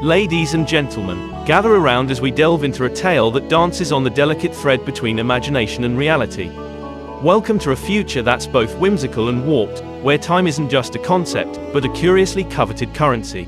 Ladies and gentlemen, gather around as we delve into a tale that dances on the delicate thread between imagination and reality. Welcome to a future that's both whimsical and warped, where time isn't just a concept, but a curiously coveted currency.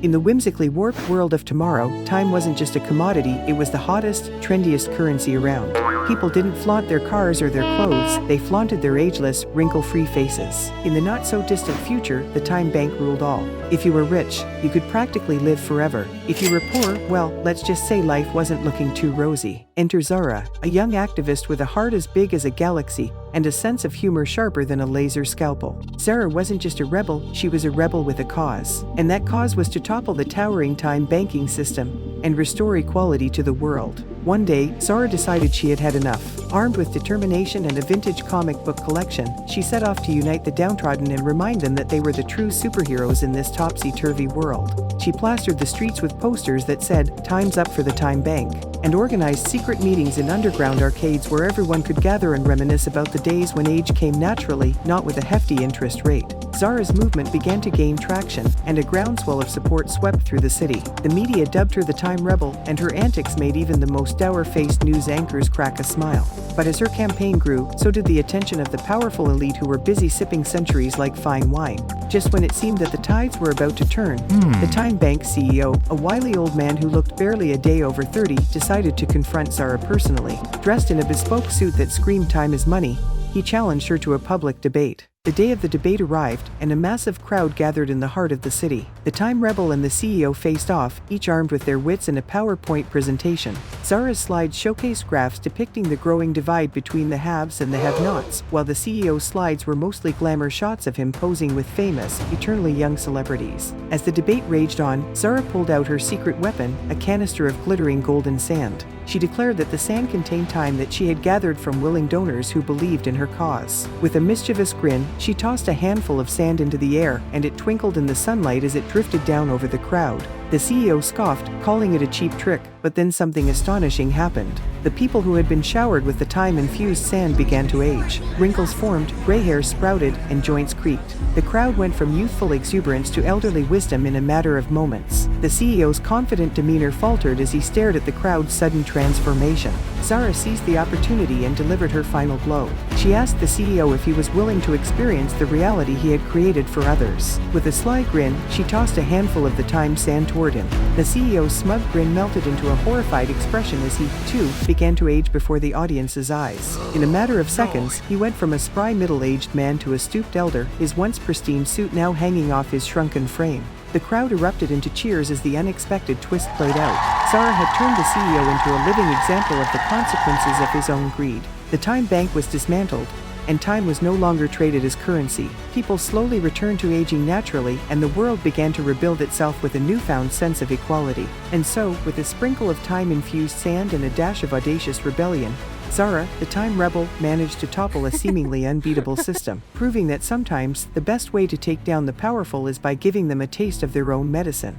In the whimsically warped world of tomorrow, time wasn't just a commodity, it was the hottest, trendiest currency around. People didn't flaunt their cars or their clothes, they flaunted their ageless, wrinkle-free faces. In the not-so-distant future, the time bank ruled all. If you were rich, you could practically live forever. If you were poor, well, let's just say life wasn't looking too rosy. Enter Zara, a young activist with a heart as big as a galaxy, and a sense of humor sharper than a laser scalpel. Zara wasn't just a rebel, she was a rebel with a cause. And that cause was to topple the towering time banking system and restore equality to the world. One day, Zara decided she had had enough. Armed with determination and a vintage comic book collection, she set off to unite the downtrodden and remind them that they were the true superheroes in this topsy-turvy world. She plastered the streets with posters that said, "Time's up for the time bank," and organized secret meetings in underground arcades where everyone could gather and reminisce about the days when age came naturally, not with a hefty interest rate. Zara's movement began to gain traction, and a groundswell of support swept through the city. The media dubbed her the Time Rebel, and her antics made even the most dour-faced news anchors crack a smile. But as her campaign grew, so did the attention of the powerful elite who were busy sipping centuries like fine wine. Just when it seemed that the tides were about to turn, the Time Bank CEO, a wily old man who looked barely a day over 30, decided to confront Zara personally. Dressed in a bespoke suit that screamed time is money, he challenged her to a public debate. The day of the debate arrived, and a massive crowd gathered in the heart of the city. The Time Rebel and the CEO faced off, each armed with their wits and a PowerPoint presentation. Zara's slides showcased graphs depicting the growing divide between the haves and the have-nots, while the CEO's slides were mostly glamour shots of him posing with famous, eternally young celebrities. As the debate raged on, Zara pulled out her secret weapon, a canister of glittering golden sand. She declared that the sand contained time that she had gathered from willing donors who believed in her cause. With a mischievous grin, she tossed a handful of sand into the air, and it twinkled in the sunlight as it drifted down over the crowd. The CEO scoffed, calling it a cheap trick, but then something astonishing happened. The people who had been showered with the time-infused sand began to age. Wrinkles formed, gray hairs sprouted, and joints creaked. The crowd went from youthful exuberance to elderly wisdom in a matter of moments. The CEO's confident demeanor faltered as he stared at the crowd's sudden transformation. Zara seized the opportunity and delivered her final blow. She asked the CEO if he was willing to experience the reality he had created for others. With a sly grin, she tossed a handful of the time sand toward him. The CEO's smug grin melted into a horrified expression as he, too, began to age before the audience's eyes. In a matter of seconds, he went from a spry middle-aged man to a stooped elder, his once pristine suit now hanging off his shrunken frame. The crowd erupted into cheers as the unexpected twist played out. Zara had turned the CEO into a living example of the consequences of his own greed. The time bank was dismantled, and time was no longer traded as currency. People slowly returned to aging naturally, and the world began to rebuild itself with a newfound sense of equality. And so, with a sprinkle of time-infused sand and a dash of audacious rebellion, Zara, the Time Rebel, managed to topple a seemingly unbeatable system, proving that sometimes the best way to take down the powerful is by giving them a taste of their own medicine.